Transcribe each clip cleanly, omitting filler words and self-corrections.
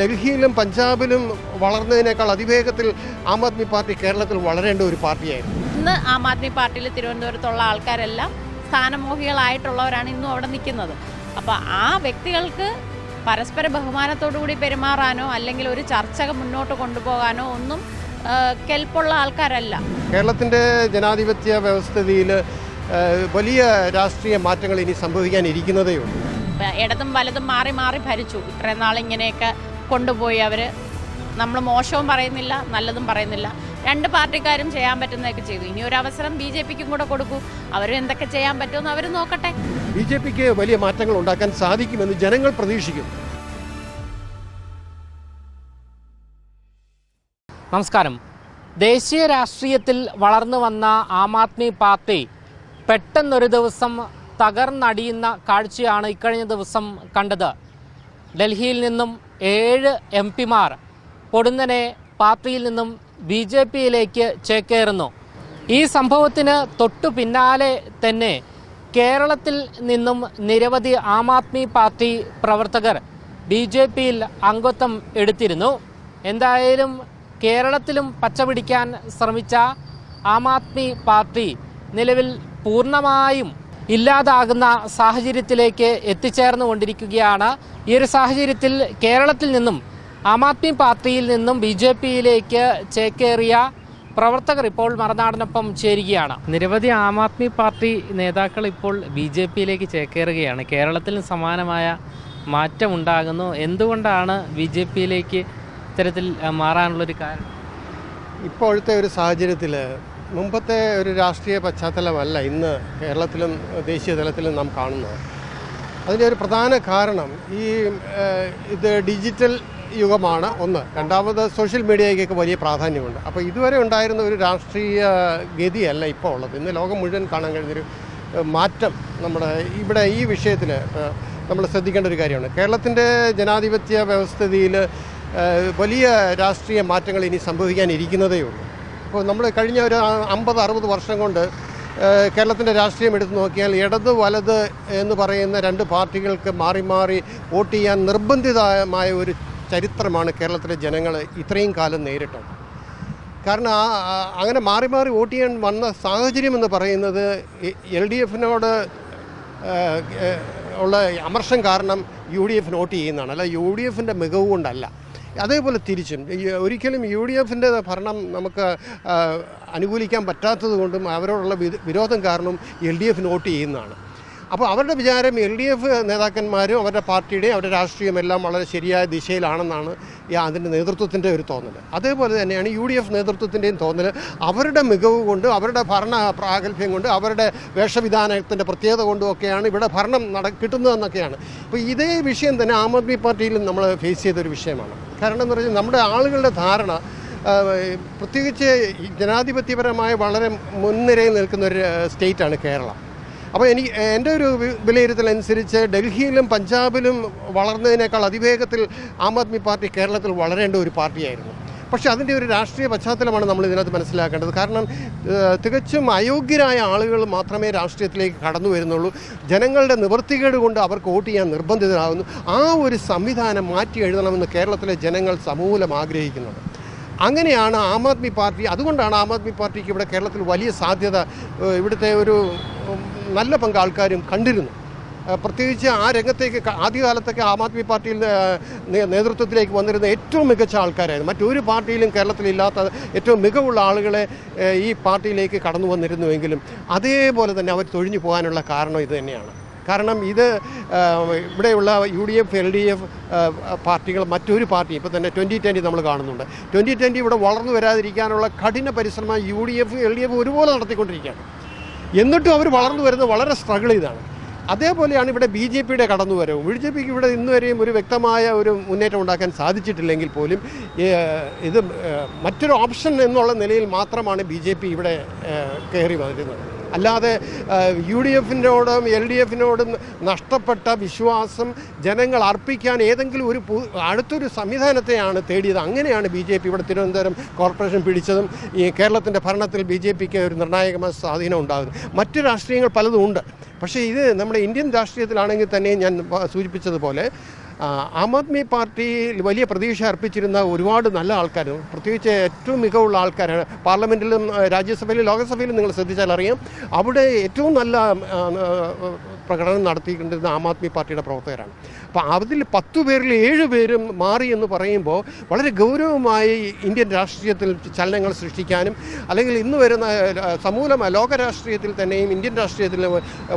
ഡൽഹിയിലും പഞ്ചാബിലും വളർന്നതിനേക്കാൾ അതിവേഗത്തിൽ ആം ആദ്മി പാർട്ടി കേരളത്തിൽ വളരേണ്ട ഒരു പാർട്ടിയായിരുന്നു. ഇന്ന് ആം ആദ്മി പാർട്ടിയിൽ തിരുവനന്തപുരത്തുള്ള ആൾക്കാരെല്ലാം സ്ഥാനമോഹികളായിട്ടുള്ളവരാണ് ഇന്നും അവിടെ നിൽക്കുന്നത്. അപ്പോൾ ആ വ്യക്തികൾക്ക് പരസ്പര ബഹുമാനത്തോടുകൂടി പെരുമാറാനോ അല്ലെങ്കിൽ ഒരു ചർച്ച മുന്നോട്ട് കൊണ്ടുപോകാനോ ഒന്നും കെൽപ്പുള്ള ആൾക്കാരല്ല. കേരളത്തിൻ്റെ ജനാധിപത്യ വ്യവസ്ഥിതിയിൽ വലിയ രാഷ്ട്രീയ മാറ്റങ്ങൾ ഇനി സംഭവിക്കാനിരിക്കുന്നതേ ഉള്ളൂ. ഇടതും വലതും മാറി മാറി ഭരിച്ചു. ഇത്രയും നാളിങ്ങനെയൊക്കെ കൊണ്ടുപോയി അവർ. നമ്മൾ മോശവും പറയുന്നില്ല, നല്ലതും പറയുന്നില്ല. രണ്ട് പാർട്ടിക്കാരും ചെയ്യാൻ പറ്റുന്നതൊക്കെ ചെയ്തു. ഇനി ഒരു അവസരം BJPക്കും കൂടെ കൊടുക്കൂ. അവരും എന്തൊക്കെ ചെയ്യാൻ പറ്റുമെന്ന് അവർ നോക്കട്ടെ. BJPക്ക് വലിയ മാറ്റങ്ങൾ ഉണ്ടാക്കാൻ സാധിക്കുമെന്ന് ജനങ്ങൾ പ്രതീക്ഷിക്കുന്നു. നമസ്കാരം. ദേശീയ രാഷ്ട്രീയത്തിൽ വളർന്നു വന്ന ആം ആദ്മി പാർട്ടി പെട്ടെന്നൊരു ദിവസം തകർന്നടിയുന്ന കാഴ്ചയാണ് ഇക്കഴിഞ്ഞ ദിവസം കണ്ടത്. ഡൽഹിയിൽ നിന്നും 7 MP-മാർ പൊടുന്നനെ പാർട്ടിയിൽ നിന്നും BJPയിലേക്ക് ചേക്കേറുന്നു. ഈ സംഭവത്തിന് തൊട്ടു പിന്നാലെ തന്നെ കേരളത്തിൽ നിന്നും നിരവധി ആം ആദ്മി പാർട്ടി പ്രവർത്തകർ BJPയിൽ അംഗത്വം എടുത്തിരുന്നു. എന്തായാലും കേരളത്തിലും പച്ചപിടിക്കാൻ ശ്രമിച്ച ആം ആദ്മി പാർട്ടി നിലവിൽ പൂർണ്ണമായും ഇല്ലാതാകുന്ന സാഹചര്യത്തിലേക്ക് എത്തിച്ചേർന്നുകൊണ്ടിരിക്കുകയാണ്. ഈ ഒരു സാഹചര്യത്തിൽ കേരളത്തിൽ നിന്നും ആം ആദ്മി പാർട്ടിയിൽ നിന്നും BJPയിലേക്ക് ചേക്കേറിയ പ്രവർത്തകർ ഇപ്പോൾ മറുനാടനൊപ്പം ചേരുകയാണ്. നിരവധി ആം ആദ്മി പാർട്ടി നേതാക്കൾ ഇപ്പോൾ BJPയിലേക്ക് ചേക്കേറുകയാണ്. കേരളത്തിലും സമാനമായ മാറ്റമുണ്ടാകുന്നു. എന്തുകൊണ്ടാണ് BJPയിലേക്ക് ഇത്തരത്തിൽ മാറാനുള്ളൊരു കാരണം? ഇപ്പോഴത്തെ ഒരു സാഹചര്യത്തിൽ മുമ്പത്തെ ഒരു രാഷ്ട്രീയ പശ്ചാത്തലമല്ല ഇന്ന് കേരളത്തിലും ദേശീയ തലത്തിലും നാം കാണുന്നത്. അതിൻ്റെ ഒരു പ്രധാന കാരണം ഇത് ഡിജിറ്റൽ യുഗമാണ് ഒന്ന്. രണ്ടാമത് സോഷ്യൽ മീഡിയയ്ക്കൊക്കെ വലിയ പ്രാധാന്യമുണ്ട്. അപ്പോൾ ഇതുവരെ ഉണ്ടായിരുന്ന ഒരു രാഷ്ട്രീയ ഗതിയല്ല ഇപ്പോൾ ഉള്ളത്. ഇന്ന് ലോകം മുഴുവൻ കാണാൻ കഴിഞ്ഞൊരു മാറ്റം നമ്മുടെ ഇവിടെ ഈ വിഷയത്തിൽ നമ്മൾ ശ്രദ്ധിക്കേണ്ട ഒരു കാര്യമാണ്. കേരളത്തിൻ്റെ ജനാധിപത്യ വ്യവസ്ഥിതിയിൽ വലിയ രാഷ്ട്രീയ മാറ്റങ്ങൾ ഇനി സംഭവിക്കാനിരിക്കുന്നതേ ഉള്ളൂ. അപ്പോൾ നമ്മൾ കഴിഞ്ഞ ഒരു 50-60 വർഷം കൊണ്ട് കേരളത്തിൻ്റെ രാഷ്ട്രീയം എടുത്തു നോക്കിയാൽ ഇടത് വലത് എന്ന് പറയുന്ന രണ്ട് പാർട്ടികൾക്ക് മാറി മാറി വോട്ട് ചെയ്യാൻ നിർബന്ധിതമായ ഒരു ചരിത്രമാണ് കേരളത്തിലെ ജനങ്ങൾ ഇത്രയും കാലം നേരിട്ടത്. കാരണം അങ്ങനെ മാറി മാറി വോട്ട് ചെയ്യാൻ വന്ന സാഹചര്യം എന്ന് പറയുന്നത് LDFനോട് ഉള്ള അമർഷം കാരണം UDF വോട്ട് ചെയ്യുന്നതാണ്, അല്ല UDFൻ്റെ മികവ് കൊണ്ടല്ല. അതേപോലെ തിരിച്ചും ഒരിക്കലും UDFൻ്റെ ഭരണം നമുക്ക് അനുകൂലിക്കാൻ പറ്റാത്തത് കൊണ്ടും അവരോടുള്ള വിരോധം കാരണം LDF വോട്ട് ചെയ്യുന്നതാണ്. അപ്പോൾ അവരുടെ വിചാരം LDF നേതാക്കന്മാരും അവരുടെ പാർട്ടിയുടെയും അവരുടെ രാഷ്ട്രീയമെല്ലാം വളരെ ശരിയായ ദിശയിലാണെന്നാണ് അതിൻ്റെ നേതൃത്വത്തിൻ്റെ ഒരു തോന്നൽ. അതേപോലെ തന്നെയാണ് UDF നേതൃത്വത്തിൻ്റെയും തോന്നൽ. അവരുടെ മികവ് കൊണ്ട്, അവരുടെ ഭരണ പ്രാഗൽഭ്യം കൊണ്ട്, അവരുടെ വേഷവിധാനത്തിൻ്റെ പ്രത്യേകത കൊണ്ടുമൊക്കെയാണ് ഇവിടെ ഭരണം കിട്ടുന്നതെന്നൊക്കെയാണ്. അപ്പോൾ ഇതേ വിഷയം തന്നെ ആം ആദ്മി പാർട്ടിയിലും നമ്മൾ ഫേസ് ചെയ്തൊരു വിഷയമാണ്. കാരണം എന്ന് പറഞ്ഞാൽ നമ്മുടെ ആളുകളുടെ ധാരണ, പ്രത്യേകിച്ച് ജനാധിപത്യപരമായി വളരെ മുൻനിരയിൽ നിൽക്കുന്ന ഒരു സ്റ്റേറ്റാണ് കേരളം. അപ്പോൾ എൻ്റെ ഒരു വിലയിരുത്തലനുസരിച്ച് ഡൽഹിയിലും പഞ്ചാബിലും വളർന്നതിനേക്കാൾ അതിവേഗത്തിൽ ആം ആദ്മി പാർട്ടി കേരളത്തിൽ വളരേണ്ട ഒരു പാർട്ടിയായിരുന്നു. പക്ഷേ അതിൻ്റെ ഒരു രാഷ്ട്രീയ പശ്ചാത്തലമാണ് നമ്മൾ ഇതിനകത്ത് മനസ്സിലാക്കേണ്ടത്. കാരണം തികച്ചും അയോഗ്യരായ ആളുകൾ മാത്രമേ രാഷ്ട്രീയത്തിലേക്ക് കടന്നു വരുന്നുള്ളൂ. ജനങ്ങളുടെ നിവൃത്തികേട് കൊണ്ട് അവർക്ക് വോട്ട് ചെയ്യാൻ നിർബന്ധിതരാകുന്നു. ആ ഒരു സംവിധാനം മാറ്റി എഴുതണമെന്ന് കേരളത്തിലെ ജനങ്ങൾ സമൂലം ആഗ്രഹിക്കുന്നുണ്ട്. അങ്ങനെയാണ് ആം ആദ്മി പാർട്ടി, അതുകൊണ്ടാണ് ആം ആദ്മി പാർട്ടിക്ക് ഇവിടെ കേരളത്തിൽ വലിയ സാധ്യത ഇവിടുത്തെ ഒരു നല്ല പങ്ക് ആൾക്കാരും കണ്ടിരുന്നു. പ്രത്യേകിച്ച് ആ രംഗത്തേക്ക് ആദ്യകാലത്തൊക്കെ ആം ആദ്മി പാർട്ടിയിൽ നേതൃത്വത്തിലേക്ക് വന്നിരുന്ന ഏറ്റവും മികച്ച ആൾക്കാരായിരുന്നു. മറ്റൊരു പാർട്ടിയിലും കേരളത്തിലില്ലാത്ത ഏറ്റവും മികവുള്ള ആളുകളെ ഈ പാർട്ടിയിലേക്ക് കടന്നു വന്നിരുന്നുവെങ്കിലും അതേപോലെ തന്നെ അവർ തൊഴിഞ്ഞു പോകാനുള്ള കാരണം ഇത് തന്നെയാണ്. കാരണം ഇത് ഇവിടെയുള്ള UDF LDF പാർട്ടികൾ മറ്റൊരു പാർട്ടി ഇപ്പോൾ തന്നെ 2020 നമ്മൾ കാണുന്നുണ്ട്. 2020 ഇവിടെ വളർന്നു വരാതിരിക്കാനുള്ള കഠിന പരിശ്രമം UDF LDF ഒരുപോലെ നടത്തിക്കൊണ്ടിരിക്കുകയാണ്. എന്നിട്ടും അവർ വളർന്നു വരുന്നത് വളരെ സ്ട്രഗിൾ ചെയ്താണ്. അതേപോലെയാണ് ഇവിടെ BJPയുടെ കടന്നുവരവും. BJPക്ക് ഇവിടെ ഇന്നുവരെയും ഒരു വ്യക്തമായ ഒരു മുന്നേറ്റം ഉണ്ടാക്കാൻ സാധിച്ചിട്ടില്ലെങ്കിൽ പോലും ഇത് മറ്റൊരു ഓപ്ഷൻ എന്നുള്ള നിലയിൽ മാത്രമാണ് BJP ഇവിടെ കയറി വരുന്നത്. അല്ലാതെ UDFനോടും LDFനോടും നഷ്ടപ്പെട്ട വിശ്വാസം ജനങ്ങൾ അർപ്പിക്കാൻ ഏതെങ്കിലും ഒരു അടുത്തൊരു സംവിധാനത്തെയാണ് തേടിയത്. അങ്ങനെയാണ് BJP ഇവിടെ തിരുവനന്തപുരം കോർപ്പറേഷൻ പിടിച്ചതും ഈ കേരളത്തിൻ്റെ ഭരണത്തിൽ BJPക്ക് ഒരു നിർണായകമായ സ്വാധീനം ഉണ്ടാകുന്നത്. മറ്റ് രാഷ്ട്രീയങ്ങൾ പലതും ഉണ്ട്. പക്ഷേ ഇത് നമ്മുടെ ഇന്ത്യൻ രാഷ്ട്രീയത്തിലാണെങ്കിൽ തന്നെ ഞാൻ സൂചിപ്പിച്ചതുപോലെ ആം ആദ്മി പാർട്ടിയിൽ വലിയ പ്രതീക്ഷ അർപ്പിച്ചിരുന്ന ഒരുപാട് നല്ല ആൾക്കാരും, പ്രത്യേകിച്ച് ഏറ്റവും മികവുള്ള ആൾക്കാരാണ്. പാർലമെൻറ്റിലും രാജ്യസഭയിലും ലോകസഭയിലും നിങ്ങൾ ശ്രദ്ധിച്ചാൽ അറിയാം, അവിടെ ഏറ്റവും നല്ല പ്രകടനം നടത്തിക്കൊണ്ടിരുന്ന ആം ആദ്മി പാർട്ടിയുടെ പ്രവർത്തകരാണ്. അപ്പോൾ അതിൽ 10 പേരിൽ 7 പേരും മാറി എന്ന് പറയുമ്പോൾ വളരെ ഗൗരവമായി ഇന്ത്യൻ രാഷ്ട്രീയത്തിൽ ചലനങ്ങൾ സൃഷ്ടിക്കാനും, അല്ലെങ്കിൽ ഇന്ന് വരുന്ന സമൂലമായ ലോക രാഷ്ട്രീയത്തിൽ തന്നെയും ഇന്ത്യൻ രാഷ്ട്രീയത്തിൽ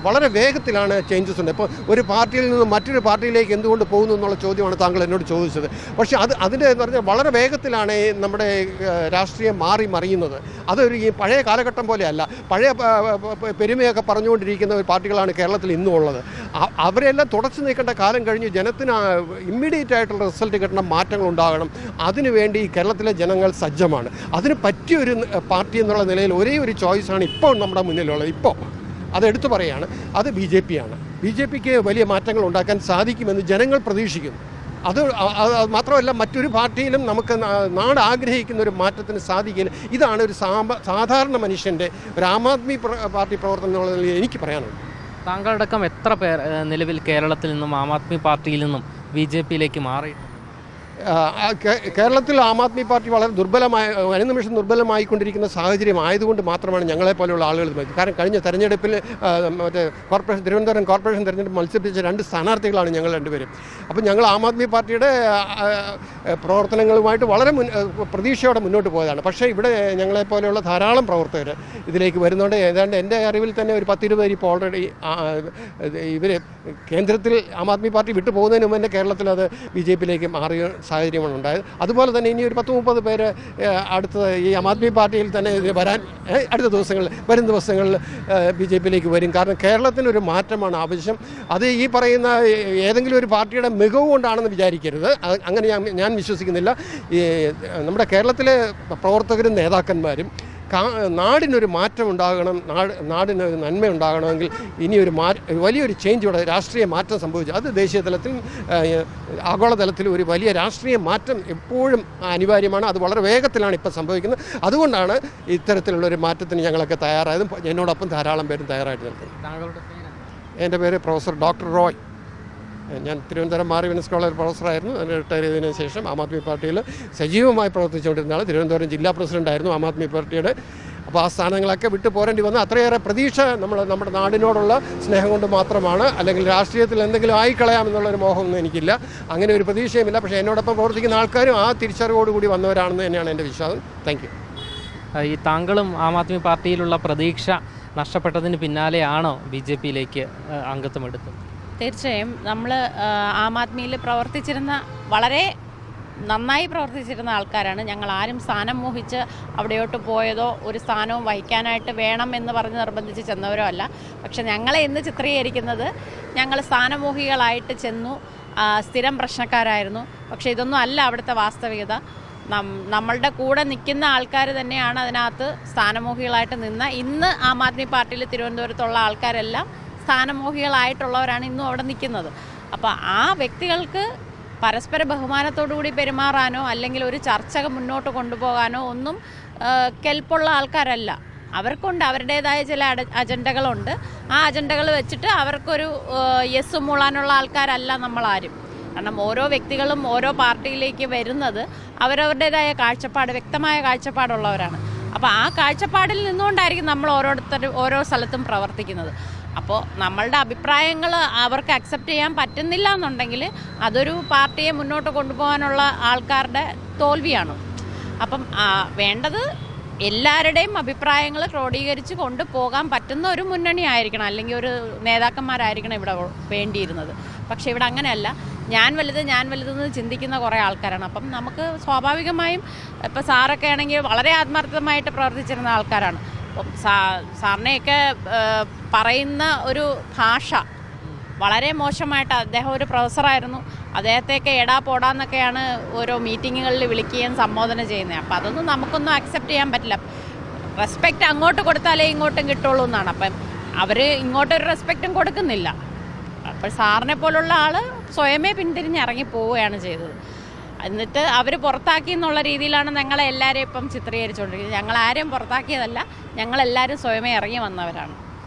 വളരെ വേഗത്തിലാണ് ചേഞ്ചസ് ഉണ്ട്. ഇപ്പോൾ ഒരു പാർട്ടിയിൽ നിന്ന് മറ്റൊരു പാർട്ടിയിലേക്ക് എന്തുകൊണ്ട് പോകുന്നു എന്നുള്ള ചോദ്യമാണ് താങ്കൾ എന്നോട് ചോദിച്ചത്. പക്ഷേ അതിൻ്റെ എന്ന് പറഞ്ഞാൽ വളരെ വേഗത്തിലാണ് നമ്മുടെ രാഷ്ട്രീയം മാറി മറിയുന്നത്. അതൊരു ഈ പഴയ കാലഘട്ടം പോലെയല്ല. പഴയ പെരുമയൊക്കെ പറഞ്ഞുകൊണ്ടിരിക്കുന്ന പാർട്ടികളാണ് കേരളത്തിൽ ഇന്നും ഉള്ളത്. അവരെല്ലാം തുടച്ചു നീക്കേണ്ട കാലം കഴിഞ്ഞ് ജനത്തിന് ഇമ്മീഡിയറ്റ് ആയിട്ടുള്ള റിസൾട്ട് കിട്ടണം, മാറ്റങ്ങൾ ഉണ്ടാകണം. അതിനുവേണ്ടി കേരളത്തിലെ ജനങ്ങൾ സജ്ജമാണ്. അതിന് പറ്റിയൊരു പാർട്ടി എന്നുള്ള നിലയിൽ ഒരേ ഒരു ചോയ്സാണ് ഇപ്പോൾ നമ്മുടെ മുന്നിലുള്ളത്. ഇപ്പോൾ അതെടുത്തു പറയുകയാണ്, അത് BJP ആണ്. BJPക്ക് വലിയ മാറ്റങ്ങൾ ഉണ്ടാക്കാൻ സാധിക്കുമെന്ന് ജനങ്ങൾ പ്രതീക്ഷിക്കുന്നു. അത് മാത്രമല്ല, മറ്റൊരു പാർട്ടിയിലും നമുക്ക് നാട് ആഗ്രഹിക്കുന്ന ഒരു മാറ്റത്തിന് സാധിക്കില്ല. ഇതാണ് ഒരു സാധാരണ മനുഷ്യൻ്റെ ഒരു ആം ആദ്മി പാർട്ടി പ്രവർത്തനം എന്നുള്ളതിൽ എനിക്ക് പറയാനുള്ളത്. താങ്കളടക്കം എത്ര പേർ നിലവിൽ കേരളത്തിൽ നിന്നും ആം ആദ്മി പാർട്ടിയിൽ നിന്നും BJPയിലേക്ക് മാറിയിട്ടുണ്ട്? കേരളത്തിൽ ആം ആദ്മി പാർട്ടി വളരെ അനുനിമിഷം ദുർബലമായിക്കൊണ്ടിരിക്കുന്ന സാഹചര്യം ആയതുകൊണ്ട് മാത്രമാണ് ഞങ്ങളെപ്പോലെയുള്ള ആളുകൾ. കാരണം കഴിഞ്ഞ തെരഞ്ഞെടുപ്പിൽ തിരുവനന്തപുരം കോർപ്പറേഷൻ തെരഞ്ഞെടുപ്പ് മത്സരിപ്പിച്ച 2 സ്ഥാനാർത്ഥികളാണ് ഞങ്ങൾ രണ്ടുപേരും. അപ്പോൾ ഞങ്ങൾ ആം ആദ്മി പാർട്ടിയുടെ പ്രവർത്തനങ്ങളുമായിട്ട് വളരെ പ്രതീക്ഷയോടെ മുന്നോട്ട് പോയതാണ്. പക്ഷേ ഇവിടെ ഞങ്ങളെപ്പോലെയുള്ള ധാരാളം പ്രവർത്തകർ ഇതിലേക്ക് വരുന്നുണ്ട്. ഏതാണ്ട് എൻ്റെ അറിവിൽ തന്നെ ഒരു 10-20 പേര് ഇപ്പോൾ ഓൾറെഡി ഇവർ കേന്ദ്രത്തിൽ ആം ആദ്മി പാർട്ടി വിട്ടു പോകുന്നതിന് മുമ്പ് തന്നെ കേരളത്തിൽ അത് BJPയിലേക്ക് മാറിയ സാഹചര്യമാണ് ഉണ്ടായത്. അതുപോലെ തന്നെ ഇനി ഒരു 10-30 പേര് അടുത്ത ഈ ആം ആദ്മി പാർട്ടിയിൽ തന്നെ വരും ദിവസങ്ങളിൽ BJPയിലേക്ക് വരും. കാരണം കേരളത്തിനൊരു മാറ്റമാണ് ആവശ്യം. അത് ഈ പറയുന്ന ഏതെങ്കിലും ഒരു പാർട്ടിയുടെ മികവ് കൊണ്ടാണെന്ന് വിചാരിക്കരുത്. അങ്ങനെ ഞാൻ വിശ്വസിക്കുന്നില്ല. നമ്മുടെ കേരളത്തിലെ പ്രവർത്തകരും നേതാക്കന്മാരും നാടിനൊരു മാറ്റം ഉണ്ടാകണം, നാടിനൊരു നന്മ ഉണ്ടാകണമെങ്കിൽ ഇനിയൊരു വലിയൊരു ചേഞ്ച് ഇവിടെ രാഷ്ട്രീയ മാറ്റം സംഭവിച്ചു. അത് ദേശീയ തലത്തിൽ ആഗോളതലത്തിൽ ഒരു വലിയ രാഷ്ട്രീയ മാറ്റം എപ്പോഴും അനിവാര്യമാണ്. അത് വളരെ വേഗത്തിലാണ് ഇപ്പോൾ സംഭവിക്കുന്നത്. അതുകൊണ്ടാണ് ഇത്തരത്തിലുള്ളൊരു മാറ്റത്തിന് ഞങ്ങളൊക്കെ തയ്യാറായതും എന്നോടൊപ്പം ധാരാളം പേരും തയ്യാറായിട്ട് നിൽക്കുന്നത്. എൻ്റെ പേര് പ്രൊഫസർ ഡോക്ടർ റോയ്. ഞാൻ തിരുവനന്തപുരം മാർ വിമൻസ് കോളേജ് പ്രൊഫസറായിരുന്നു. അതിന് റിട്ടയർ ചെയ്തതിനു ശേഷം ആം ആദ്മി പാർട്ടിയിൽ സജീവമായി പ്രവർത്തിച്ചുകൊണ്ടിരുന്ന ആൾ. തിരുവനന്തപുരം ജില്ലാ പ്രസിഡൻ്റായിരുന്നു ആം ആദ്മി പാർട്ടിയുടെ. അപ്പോൾ ആ സ്ഥാനങ്ങളൊക്കെ വിട്ടു പോരേണ്ടി വന്നു. അത്രയേറെ പ്രതീക്ഷ നമ്മുടെ നാടിനോടുള്ള സ്നേഹം കൊണ്ട് മാത്രമാണ്. അല്ലെങ്കിൽ രാഷ്ട്രീയത്തിൽ എന്തെങ്കിലും ആയിക്കളയാമെന്നുള്ളൊരു മോഹമൊന്നും എനിക്കില്ല. അങ്ങനെ ഒരു പ്രതീക്ഷയുമില്ല. പക്ഷേ എന്നോടൊപ്പം പ്രവർത്തിക്കുന്ന ആൾക്കാരും ആ തിരിച്ചറിവോടുകൂടി വന്നവരാണെന്ന് തന്നെയാണ് എൻ്റെ വിശ്വാസം. Thank you. ഈ താങ്കളും ആം ആദ്മി പാർട്ടിയിലുള്ള പ്രതീക്ഷ നഷ്ടപ്പെട്ടതിന് പിന്നാലെയാണോ BJPയിലേക്ക് അംഗത്വം എടുത്തത്? തീർച്ചയായും നമ്മൾ ആം ആദ്മിയിൽ പ്രവർത്തിച്ചിരുന്ന വളരെ നന്നായി പ്രവർത്തിച്ചിരുന്ന ആൾക്കാരാണ്. ഞങ്ങൾ ആരും സ്ഥാനം മോഹിച്ച് അവിടെയോട്ട് പോയതോ ഒരു സ്ഥാനവും വഹിക്കാനായിട്ട് വേണം എന്ന് പറഞ്ഞ് നിർബന്ധിച്ച് ചെന്നവരോ അല്ല. പക്ഷെ ഞങ്ങളെ ഇന്ന് ചിത്രീകരിക്കുന്നത് ഞങ്ങൾ സ്ഥാനമോഹികളായിട്ട് ചെന്നു, സ്ഥിരം പ്രശ്നക്കാരായിരുന്നു. പക്ഷേ ഇതൊന്നും അല്ല അവിടുത്തെ വാസ്തവികത. നമ്മളുടെ കൂടെ നിൽക്കുന്ന ആൾക്കാർ തന്നെയാണ് അതിനകത്ത് സ്ഥാനമോഹികളായിട്ട് നിന്ന്. ഇന്ന് ആം ആദ്മി പാർട്ടിയിൽ തിരുവനന്തപുരത്തുള്ള ആൾക്കാരെല്ലാം സ്ഥാനമോഹികളായിട്ടുള്ളവരാണ് ഇന്നും അവിടെ നിൽക്കുന്നത്. അപ്പോൾ ആ വ്യക്തികൾക്ക് പരസ്പര ബഹുമാനത്തോടുകൂടി പെരുമാറാനോ അല്ലെങ്കിൽ ഒരു ചർച്ച മുന്നോട്ട് കൊണ്ടുപോകാനോ ഒന്നും കെൽപ്പുള്ള ആൾക്കാരല്ല. അവർക്കുണ്ട് അവരുടേതായ ചില അജണ്ടകളുണ്ട്. ആ അജണ്ടകൾ വെച്ചിട്ട് അവർക്കൊരു യെസ് മൂളാനുള്ള ആൾക്കാരല്ല നമ്മളാരും. കാരണം ഓരോ വ്യക്തികളും ഓരോ പാർട്ടിയിലേക്ക് വരുന്നത് അവരവരുടേതായ വ്യക്തമായ കാഴ്ചപ്പാടുള്ളവരാണ്. അപ്പോൾ ആ കാഴ്ചപ്പാടിൽ നിന്നുകൊണ്ടായിരിക്കും നമ്മൾ ഓരോ സ്ഥലത്തും പ്രവർത്തിക്കുന്നത്. അപ്പോൾ നമ്മളുടെ അഭിപ്രായങ്ങൾ അവർക്ക് അക്സെപ്റ്റ് ചെയ്യാൻ പറ്റുന്നില്ല എന്നുണ്ടെങ്കിൽ അതൊരു പാർട്ടിയെ മുന്നോട്ട് കൊണ്ടുപോകാനുള്ള ആൾക്കാരുടെ തോൽവിയാണ്. അപ്പം വേണ്ടത് എല്ലാവരുടെയും അഭിപ്രായങ്ങൾ ക്രോഡീകരിച്ച് കൊണ്ടുപോകാൻ പറ്റുന്ന ഒരു മുന്നണി ആയിരിക്കണം, അല്ലെങ്കിൽ ഒരു നേതാക്കന്മാരായിരിക്കണം ഇവിടെ വേണ്ടിയിരുന്നത്. പക്ഷേ ഇവിടെ അങ്ങനെയല്ല. ഞാൻ വലുതെന്ന് ചിന്തിക്കുന്ന കുറേ ആൾക്കാരാണ്. അപ്പം നമുക്ക് സ്വാഭാവികമായും ഇപ്പോൾ സാറൊക്കെ ആണെങ്കിൽ വളരെ ആത്മാർത്ഥമായിട്ട് പ്രവർത്തിച്ചിരുന്ന ആൾക്കാരാണ്. അപ്പം സാറിനെയൊക്കെ പറയുന്ന ഒരു ഭാഷ വളരെ മോശമായിട്ട്, അദ്ദേഹം ഒരു പ്രൊഫസറായിരുന്നു, അദ്ദേഹത്തെയൊക്കെ എടാ പോടാന്നൊക്കെയാണ് ഓരോ മീറ്റിങ്ങുകളിൽ വിളിക്കുകയും സംബോധന ചെയ്യുന്നത്. അപ്പോൾ അതൊന്നും നമുക്കൊന്നും അക്സെപ്റ്റ് ചെയ്യാൻ പറ്റില്ല. റെസ്പെക്റ്റ് അങ്ങോട്ട് കൊടുത്താലേ ഇങ്ങോട്ടും കിട്ടുള്ളൂ എന്നാണ്. അപ്പം അവർ ഇങ്ങോട്ടൊരു റെസ്പെക്റ്റും കൊടുക്കുന്നില്ല. അപ്പോൾ സാറിനെ പോലുള്ള ആൾ സ്വയമേ പിന്തിരിഞ്ഞ് ഇറങ്ങി പോവുകയാണ് ചെയ്തത്. എന്നിട്ട് അവർ പുറത്താക്കി എന്നുള്ള രീതിയിലാണ് ഞങ്ങളെ എല്ലാവരെയും ഇപ്പം ചിത്രീകരിച്ചുകൊണ്ടിരിക്കുന്നത്. ഞങ്ങളാരും പുറത്താക്കിയതല്ല, ഞങ്ങളെല്ലാവരും സ്വയമേ ഇറങ്ങി വന്നവരാണ്.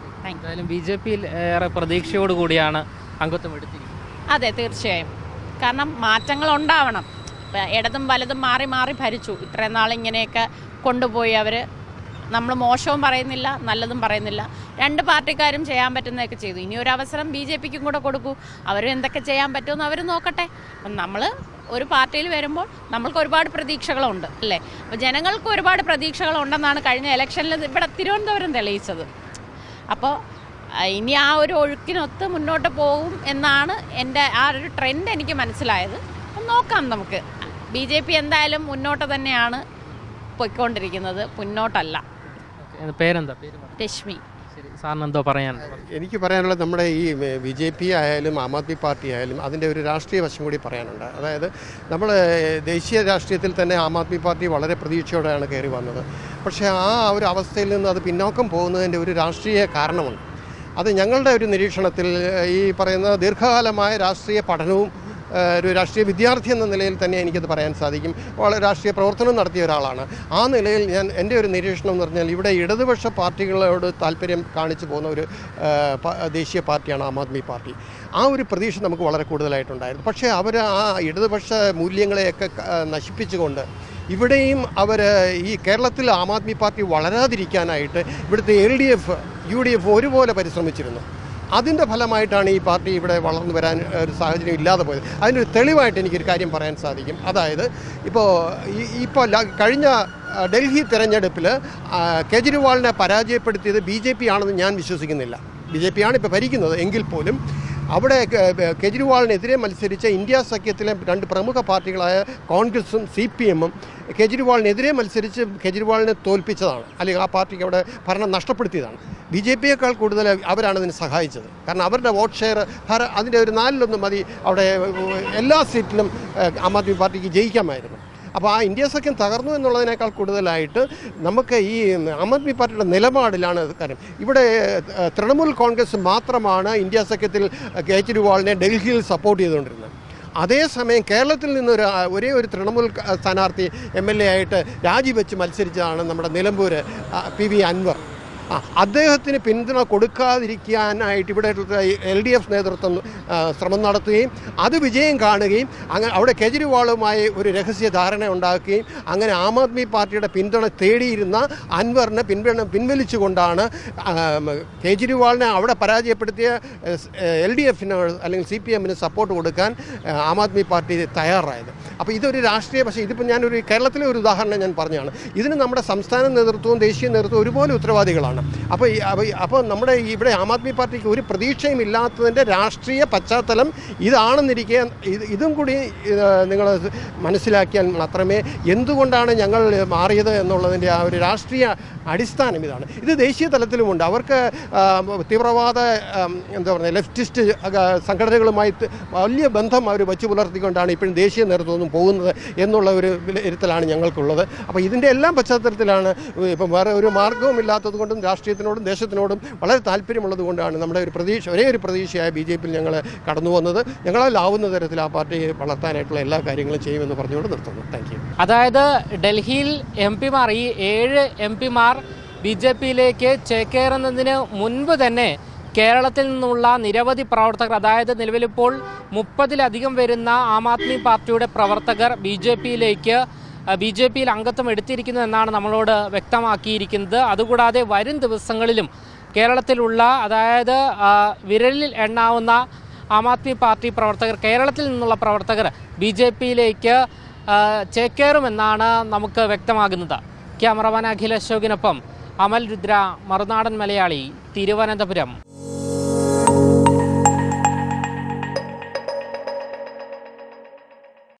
എന്തായാലും BJPയിൽ ഏറെ പ്രതീക്ഷയോടുകൂടിയാണ് അംഗത്വം എടുത്തിരിക്കുന്നത്. അതെ, തീർച്ചയായും കാരണം മാറ്റങ്ങൾ ഉണ്ടാവണം. ഇടതും വലതും മാറി മാറി ഭരിച്ചു. ഇത്രയും നാളിങ്ങനെയൊക്കെ കൊണ്ടുപോയി അവർ. നമ്മൾ മോശവും പറയുന്നില്ല, നല്ലതും പറയുന്നില്ല. രണ്ട് പാർട്ടിക്കാരും ചെയ്യാൻ പറ്റുന്നതൊക്കെ ചെയ്തു. ഇനി ഒരു അവസരം BJPക്കും കൂടെ കൊടുക്കൂ. അവരും എന്തൊക്കെ ചെയ്യാൻ പറ്റുമെന്ന് അവർ നോക്കട്ടെ. അപ്പം നമ്മൾ ഒരു പാർട്ടിയിൽ വരുമ്പോൾ നമ്മൾക്ക് ഒരുപാട് പ്രതീക്ഷകളുണ്ട് അല്ലേ. അപ്പോൾ ജനങ്ങൾക്ക് ഒരുപാട് പ്രതീക്ഷകളുണ്ടെന്നാണ് കഴിഞ്ഞ ഇലക്ഷനിൽ ഇവിടെ തിരുവനന്തപുരം തെളിയിച്ചത്. അപ്പോൾ ഇനി ആ ഒരു ഒഴുക്കിനൊത്ത് മുന്നോട്ട് പോകും എന്നാണ് എൻ്റെ ആ ഒരു ട്രെൻഡ് എനിക്ക് മനസ്സിലായത്. അപ്പം നോക്കാം നമുക്ക്. BJP എന്തായാലും മുന്നോട്ട് തന്നെയാണ് പോയിക്കൊണ്ടിരിക്കുന്നത്, മുന്നോട്ടല്ല. പേരെന്താ? രശ്മി. സാറിന് എന്തോ പറയാൻ? എനിക്ക് പറയാനുള്ളത് നമ്മുടെ ഈ BJP ആയാലും ആം ആദ്മി പാർട്ടി ആയാലും അതിൻ്റെ ഒരു രാഷ്ട്രീയ വശം കൂടി പറയാനുണ്ട്. അതായത് നമ്മൾ ദേശീയ രാഷ്ട്രീയത്തിൽ തന്നെ ആം ആദ്മി പാർട്ടി വളരെ പ്രതീക്ഷയോടെയാണ് കയറി വന്നത്. പക്ഷേ ആ ഒരു അവസ്ഥയിൽ നിന്ന് അത് പിന്നോക്കം പോകുന്നതിൻ്റെ ഒരു രാഷ്ട്രീയ കാരണമുണ്ട്. അത് ഞങ്ങളുടെ ഒരു നിരീക്ഷണത്തിൽ ഈ പറയുന്ന ദീർഘകാലമായ രാഷ്ട്രീയ പഠനവും ഒരു രാഷ്ട്രീയ വിദ്യാർത്ഥി എന്ന നിലയിൽ തന്നെ എനിക്കത് പറയാൻ സാധിക്കും. വളരെ രാഷ്ട്രീയ പ്രവർത്തനം നടത്തിയ ഒരാളാണ്. ആ നിലയിൽ എൻ്റെ ഒരു നിരീക്ഷണം എന്ന് പറഞ്ഞാൽ ഇവിടെ ഇടതുപക്ഷ പാർട്ടികളോട് താല്പര്യം കാണിച്ചു പോകുന്ന ഒരു ദേശീയ പാർട്ടിയാണ് ആം ആദ്മി പാർട്ടി. ആ ഒരു പ്രതീക്ഷ നമുക്ക് വളരെ കൂടുതലായിട്ടുണ്ടായിരുന്നു. പക്ഷേ അവർ ആ ഇടതുപക്ഷ മൂല്യങ്ങളെയൊക്കെ നശിപ്പിച്ചുകൊണ്ട് ഇവിടെയും അവർ ഈ കേരളത്തിൽ ആം ആദ്മി പാർട്ടി വളരാതിരിക്കാനായിട്ട് ഇവിടുത്തെ LDF UDF ഒരുപോലെ പരിശ്രമിച്ചിരുന്നു. അതിൻ്റെ ഫലമായിട്ടാണ് ഈ പാർട്ടി ഇവിടെ വളർന്നു വരാൻ ഒരു സാഹചര്യം ഇല്ലാതെ പോയത്. അതിനൊരു തെളിവായിട്ട് എനിക്കൊരു കാര്യം പറയാൻ സാധിക്കും. അതായത് ഇപ്പോൾ കഴിഞ്ഞ ഡൽഹി തിരഞ്ഞെടുപ്പിൽ കേജ്രിവാളിനെ പരാജയപ്പെടുത്തിയത് BJP ആണെന്ന് ഞാൻ വിശ്വസിക്കുന്നില്ല. BJP ആണ് ഇപ്പോൾ ഭരിക്കുന്നത് എങ്കിൽ പോലും അവിടെ കേജ്രിവാളിനെതിരെ മത്സരിച്ച ഇന്ത്യ സഖ്യത്തിലെ രണ്ട് പ്രമുഖ പാർട്ടികളായ കോൺഗ്രസും CPM-ഉം കേജ്രിവാളിനെതിരെ മത്സരിച്ച് കേജ്രിവാളിനെ തോൽപ്പിച്ചതാണ്, അല്ലെങ്കിൽ ആ പാർട്ടിക്ക് അവിടെ ഭരണം നഷ്ടപ്പെടുത്തിയതാണ്. BJP-യേക്കാൾ കൂടുതൽ അവരാണ് ഇതിന് സഹായിച്ചത്. കാരണം അവരുടെ വോട്ട് ഷെയർ അതിൻ്റെ ഒരു 4-1 മതി അവിടെ എല്ലാ സീറ്റിലും ആം ആദ്മി പാർട്ടിക്ക് ജയിക്കാമായിരുന്നു. അപ്പോൾ ആ ഇന്ത്യ സഖ്യം തകർന്നു എന്നുള്ളതിനേക്കാൾ കൂടുതലായിട്ട് നമുക്ക് ഈ ആം ആദ്മി പാർട്ടിയുടെ നിലപാടിലാണ് കാര്യം. ഇവിടെ തൃണമൂൽ കോൺഗ്രസ് മാത്രമാണ് ഇന്ത്യ സഖ്യത്തിൽ കേജ്രിവാളിനെ ഡൽഹിയിൽ സപ്പോർട്ട് ചെയ്തുകൊണ്ടിരുന്നത്. അതേസമയം കേരളത്തിൽ നിന്നൊരു ഒരേ ഒരു തൃണമൂൽ സ്ഥാനാർത്ഥി MLA ആയിട്ട് രാജിവെച്ച് മത്സരിച്ചതാണ് നമ്മുടെ നിലമ്പൂർ PV അൻവർ. അദ്ദേഹത്തിന് പിന്തുണ കൊടുക്കാതിരിക്കാനായിട്ട് ഇവിടെ LDF നേതൃത്വം ശ്രമം നടത്തുകയും അത് വിജയം കാണുകയും അങ്ങനെ അവിടെ കേജ്രിവാളുമായി ഒരു രഹസ്യ ധാരണ ഉണ്ടാക്കുകയും അങ്ങനെ ആം ആദ്മി പാർട്ടിയുടെ പിന്തുണ തേടിയിരുന്ന അൻവറിനെ പിൻവലിച്ചുകൊണ്ടാണ് കേജ്രിവാളിനെ അവിടെ പരാജയപ്പെടുത്തിയ LDF-ന് അല്ലെങ്കിൽ CPM-ന് സപ്പോർട്ട് കൊടുക്കാൻ ആം ആദ്മി പാർട്ടി തയ്യാറായത്. അപ്പോൾ ഇതൊരു രാഷ്ട്രീയ പക്ഷേ ഇതിപ്പോൾ ഞാനൊരു കേരളത്തിലെ ഒരു ഉദാഹരണം ഞാൻ പറഞ്ഞതാണ്. ഇതിന് നമ്മുടെ സംസ്ഥാന നേതൃത്വവും ദേശീയ നേതൃത്വവും ഒരുപോലെ ഉത്തരവാദികളാണ്. അപ്പോൾ നമ്മുടെ ഇവിടെ ആം ആദ്മി പാർട്ടിക്ക് ഒരു പ്രതീക്ഷയും ഇല്ലാത്തതിൻ്റെ രാഷ്ട്രീയ പശ്ചാത്തലം ഇതാണെന്നിരിക്കെ ഇതും കൂടി നിങ്ങൾ മനസ്സിലാക്കിയാൽ മാത്രമേ എന്തുകൊണ്ടാണ് ഞങ്ങൾ മാറിയത് എന്നുള്ളതിൻ്റെ ആ ഒരു രാഷ്ട്രീയ അടിസ്ഥാനം ഇതാണ്. ഇത് ദേശീയ തലത്തിലുമുണ്ട്. അവർക്ക് തീവ്രവാദ എന്താ പറയുക ലെഫ്റ്റിസ്റ്റ് സംഘടനകളുമായി വലിയ ബന്ധം അവർ വച്ചു പുലർത്തിക്കൊണ്ടാണ് ഇപ്പോഴും ദേശീയ നേതൃത്വം പോകുന്നത് എന്നുള്ള ഒരു വിലയിരുത്തലാണ് ഞങ്ങൾക്കുള്ളത്. അപ്പോൾ ഇതിൻ്റെ എല്ലാം പശ്ചാത്തലത്തിലാണ് ഇപ്പം വേറെ ഒരു മാർഗവും ഇല്ലാത്തത് കൊണ്ടും രാഷ്ട്രീയത്തിനോടും ദേശത്തിനോടും വളരെ താല്പര്യമുള്ളത് കൊണ്ടാണ് നമ്മുടെ ഒരു ഒരേ ഒരു പ്രതീക്ഷയായ BJP-യിൽ ഞങ്ങൾ കടന്നു വന്നത്. ഞങ്ങളാലാവുന്ന തരത്തിൽ ആ പാർട്ടിയെ വളർത്താനായിട്ടുള്ള എല്ലാ കാര്യങ്ങളും ചെയ്യുമെന്ന് പറഞ്ഞുകൊണ്ട് നിർത്തുന്നു. Thank you. അതായത് ഡൽഹിയിൽ MP-മാർ ഈ 7 MP-മാർ BJP-യിലേക്ക് ചേക്കേറുന്നതിന് മുൻപ് തന്നെ കേരളത്തിൽ നിന്നുള്ള നിരവധി പ്രവർത്തകർ, അതായത് നിലവിലിപ്പോൾ 30-ലധികം വരുന്ന ആം ആദ്മി പാർട്ടിയുടെ പ്രവർത്തകർ BJP-യിൽ അംഗത്വം എടുത്തിരിക്കുന്നു എന്നാണ് നമ്മളോട് വ്യക്തമാക്കിയിരിക്കുന്നത്. അതുകൂടാതെ വരും ദിവസങ്ങളിലും കേരളത്തിലുള്ള, അതായത് വിരലിൽ എണ്ണാവുന്ന ആം ആദ്മി പാർട്ടി പ്രവർത്തകർ, കേരളത്തിൽ നിന്നുള്ള പ്രവർത്തകർ BJP-യിലേക്ക് ചേക്കേറുമെന്നാണ് നമുക്ക് വ്യക്തമാകുന്നത്. ക്യാമറമാൻ അഖിൽ അശോകിനൊപ്പം അമൽ രുദ്ര, മറുനാടൻ മലയാളി, തിരുവനന്തപുരം.